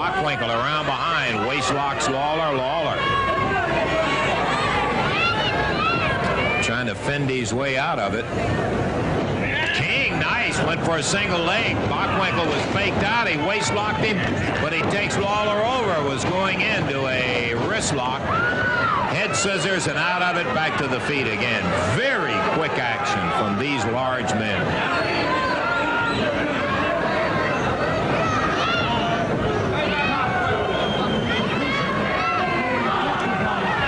Bockwinkel around behind. Waist locks Lawler. Lawler trying to fend his way out of it. King, nice. Went for a single leg. Bockwinkel was faked out. He waist locked him, but he takes Lawler over. Was going into a wrist lock. Head scissors and out of it, back to the feet again. Very quick action from these large men.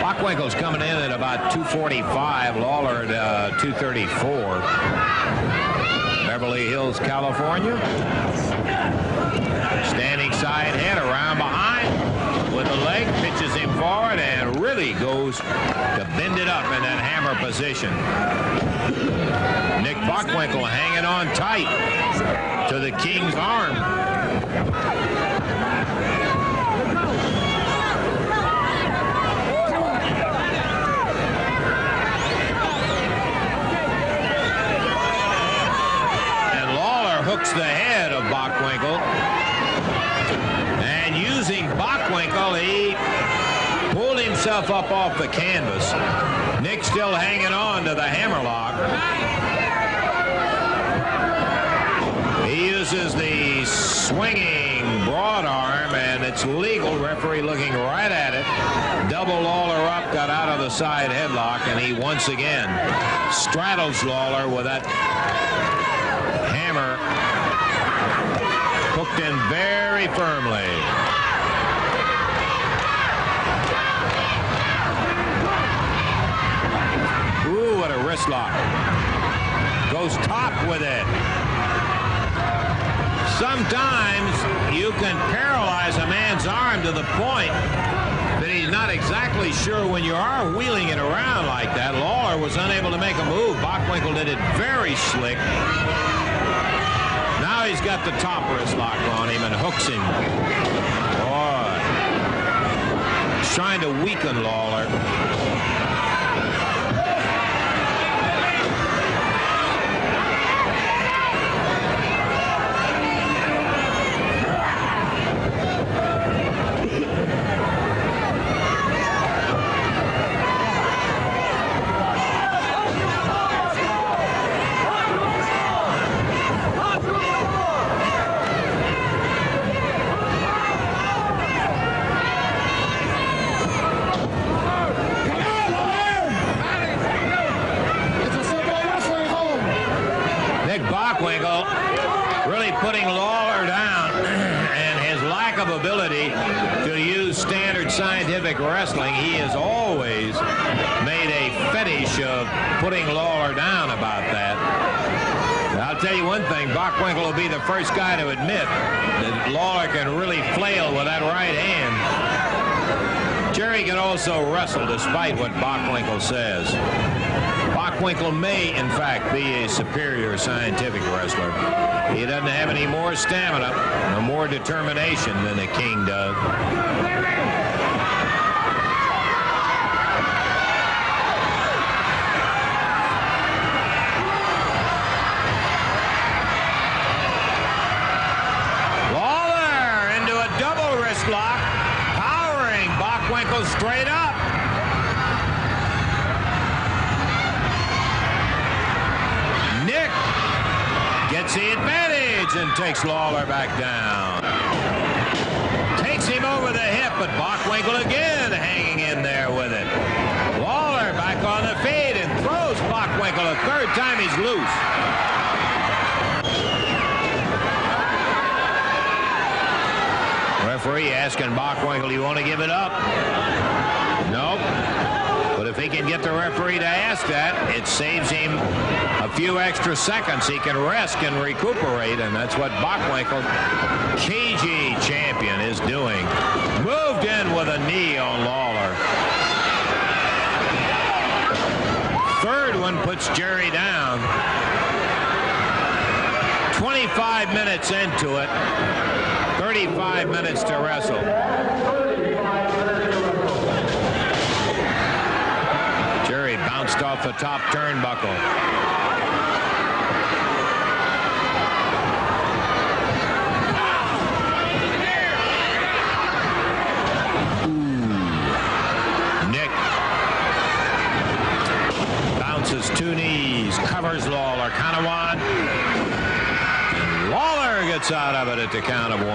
Bockwinkel's coming in at about 245. Lawler at 234. Beverly Hills, California. Standing side head around behind with a leg, pitches him forward and really goes to bend it up in that hammer position. Nick Bockwinkel hanging on tight to the King's arm. And Lawler hooks the head of Bockwinkel. And using Bockwinkel, he pulled himself up off the canvas. Nick still hanging on to the hammerlock. He uses the swinging broad arm, and it's legal. Referee looking right at it. Double Lawler up, got out of the side headlock, and he once again straddles Lawler with that hammer hooked in very firmly. Ooh, what a wrist lock. Goes top with it. Sometimes you can paralyze a man's arm to the point that he's not exactly sure when you are wheeling it around like that. Lawler was unable to make a move. Bockwinkel did it very slick. Now he's got the top wrist lock on him and hooks him. Boy. He's trying to weaken Lawler. Bockwinkel really putting Lawler down, and his lack of ability to use standard scientific wrestling. He has always made a fetish of putting Lawler down about that. I'll tell you one thing, Bockwinkel will be the first guy to admit that Lawler can really flail with that right hand. Jerry can also wrestle, despite what Bockwinkel says. Bockwinkel may, in fact, be a superior scientific wrestler. He doesn't have any more stamina or more determination than the King does. Lawler into a double wrist lock, powering Bockwinkel straight up. Nick gets the advantage and takes Lawler back down. Takes him over the hip, but Bockwinkel again hanging in there with it. Lawler back on the feet and throws Bockwinkel a third time. He's loose. Referee asking Bockwinkel, you want to give it up? Nope. But if he can get the referee to ask that, it saves him a few extra seconds. He can rest and recuperate, and that's what Bockwinkel, cagey champion, is doing. Moved in with a knee on Lawler. Third one puts Jerry down. 25 minutes into it. 35 minutes to wrestle. Jerry bounced off the top turnbuckle. gets out of it at the count of 1.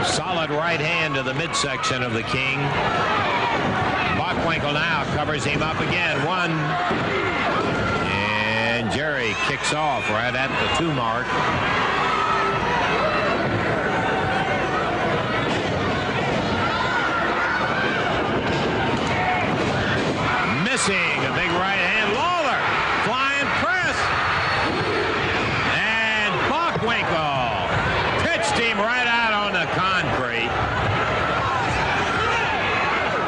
Solid right hand to the midsection of the King. Bockwinkel now covers him up again. 1. And Jerry kicks off right at the 2 mark. Missing a big right hand. Lawler flying press. And Bockwinkel pitched him right out on the concrete.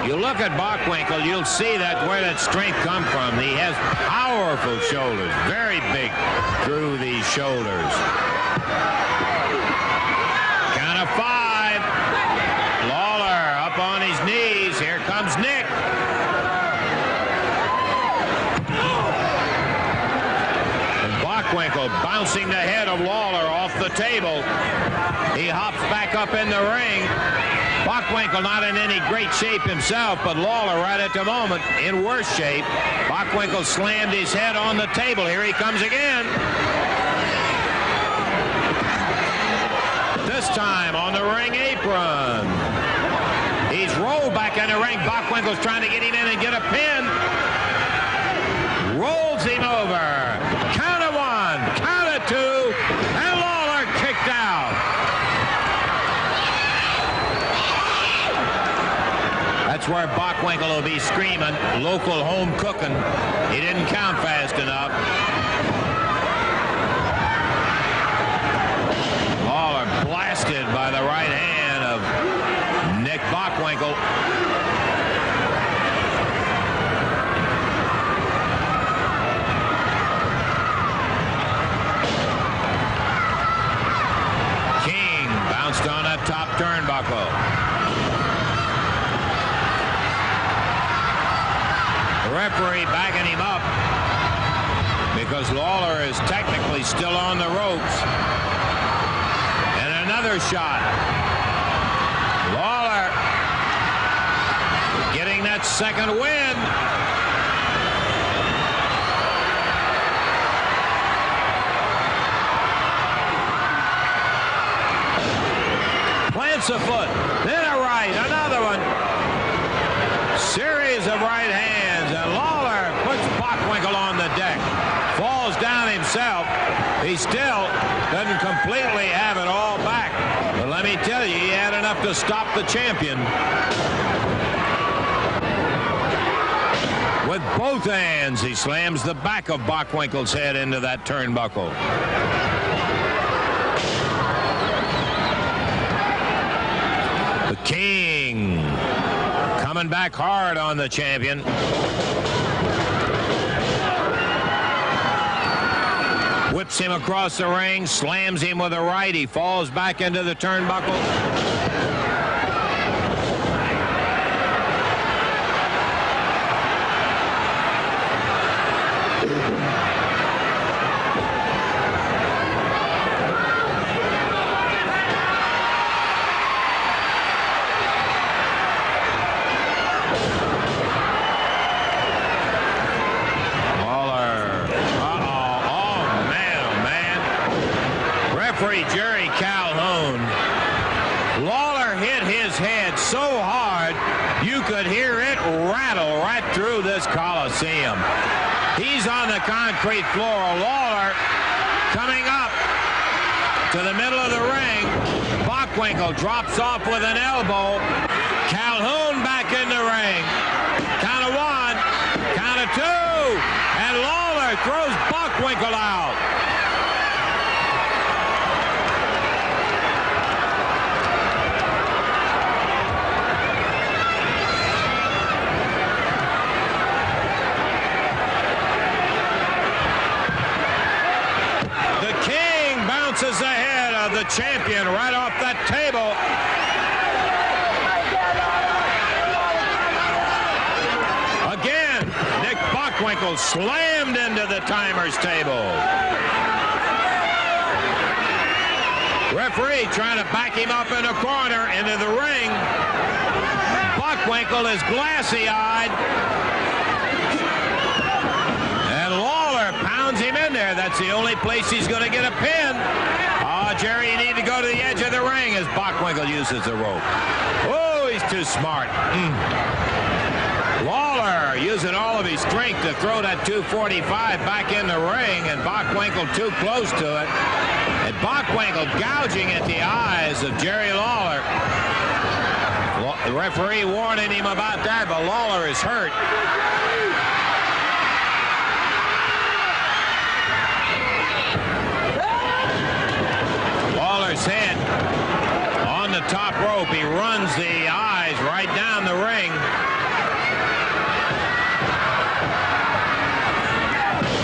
You look at Bockwinkel, you'll see that where that strength come from. He has powerful shoulders, very big through these shoulders. Count of 5. Lawler up on his knees. Here comes Nick. And Bockwinkel bouncing the head of Lawler off the table. He hops back up in the ring. Bockwinkel not in any great shape himself, but Lawler right at the moment in worse shape. Bockwinkel slammed his head on the table. Here he comes again. This time on the ring apron. He's rolled back in the ring. Bockwinkel's trying to get him in and get a pin. Rolls him over. Count of 1, count of 2, and Lawler kicked out. That's where Bockwinkel will be screaming, local home cooking. He didn't count fast enough. Lawler blasted by the right hand of Nick Bockwinkel. King bounced on that top turnbuckle. Referee backing him up because Lawler is technically still on the ropes. And another shot. Lawler getting that second win. Plants a foot, then a right, another one. Series of right hands, and Lawler puts Bockwinkel on the deck. Falls down himself. He still doesn't completely have it all back. But let me tell you, he had enough to stop the champion. With both hands, he slams the back of Bockwinkel's head into that turnbuckle. The King coming back hard on the champion. Whips him across the ring, slams him with a right. He falls back into the turnbuckle. Lawler hit his head so hard you could hear it rattle right through this Coliseum. He's on the concrete floor. Lawler coming up to the middle of the ring. Bockwinkel drops off with an elbow. Calhoun back in the ring. Count of 1, count of 2, and Lawler throws Bockwinkel out. Bounces ahead of the champion right off that table. Again, Nick Bockwinkel slammed into the timer's table. referee trying to back him up in the corner into the ring. Bockwinkel is glassy-eyed. And Lawler pounds him in there. That's the only place he's going to get a pin. Oh, Jerry, you need to go to the edge of the ring as Bockwinkel uses the rope. Oh, he's too smart. Lawler using all of his strength to throw that 245 back in the ring, and Bockwinkel too close to it. And Bockwinkel gouging at the eyes of Jerry Lawler. The referee warning him about that, but Lawler is hurt. Lawler's head on the top rope. He runs the eyes right down the ring.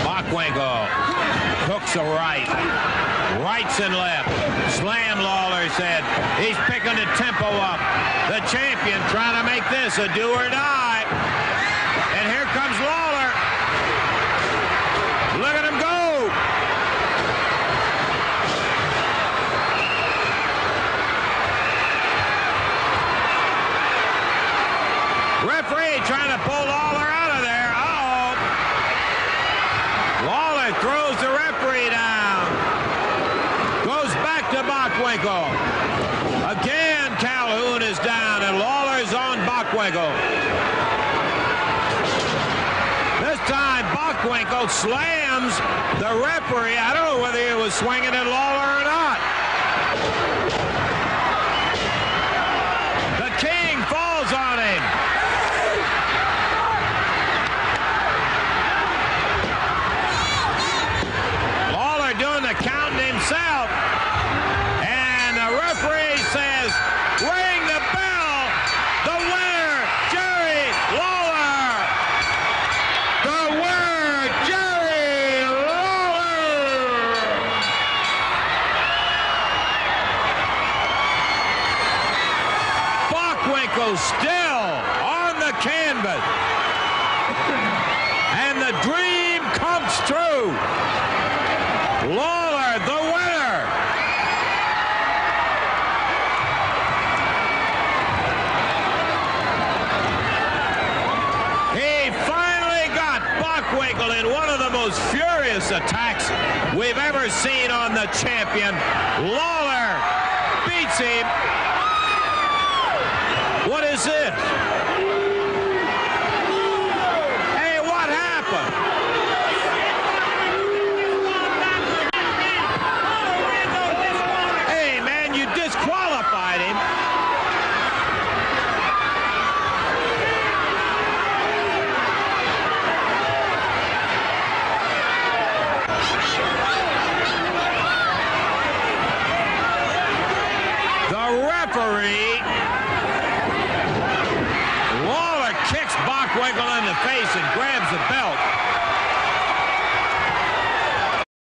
Bockwinkel hooks a right, rights and left. Slam Lawler's head. He's picking the tempo up. The champion trying to make this a do or die. And here comes Lawler. Look at him go. Referee trying to pull Lawler out of there. Uh-oh. Lawler throws the referee down. Goes back to Bockwinkel. Again, Calhoun is down, and Lawler's on Bockwinkel. This time, Bockwinkel slams the referee. I don't know whether he was swinging at Lawler or not. The King falls on him. Lawler doing the counting himself. And the referee says, ring the bell. The winner, Jerry Lawler. The winner, Jerry Lawler. Bockwinkel still on the canvas. And the dream comes true. Lawler, the winner. He finally got Bockwinkel in one of the most furious attacks we've ever seen on the champion. Lawler beats him. What is this? Hey, what happened? Hey, man, you disqualified him. The referee, Lawler kicks Bockwinkel in the face and grabs the belt.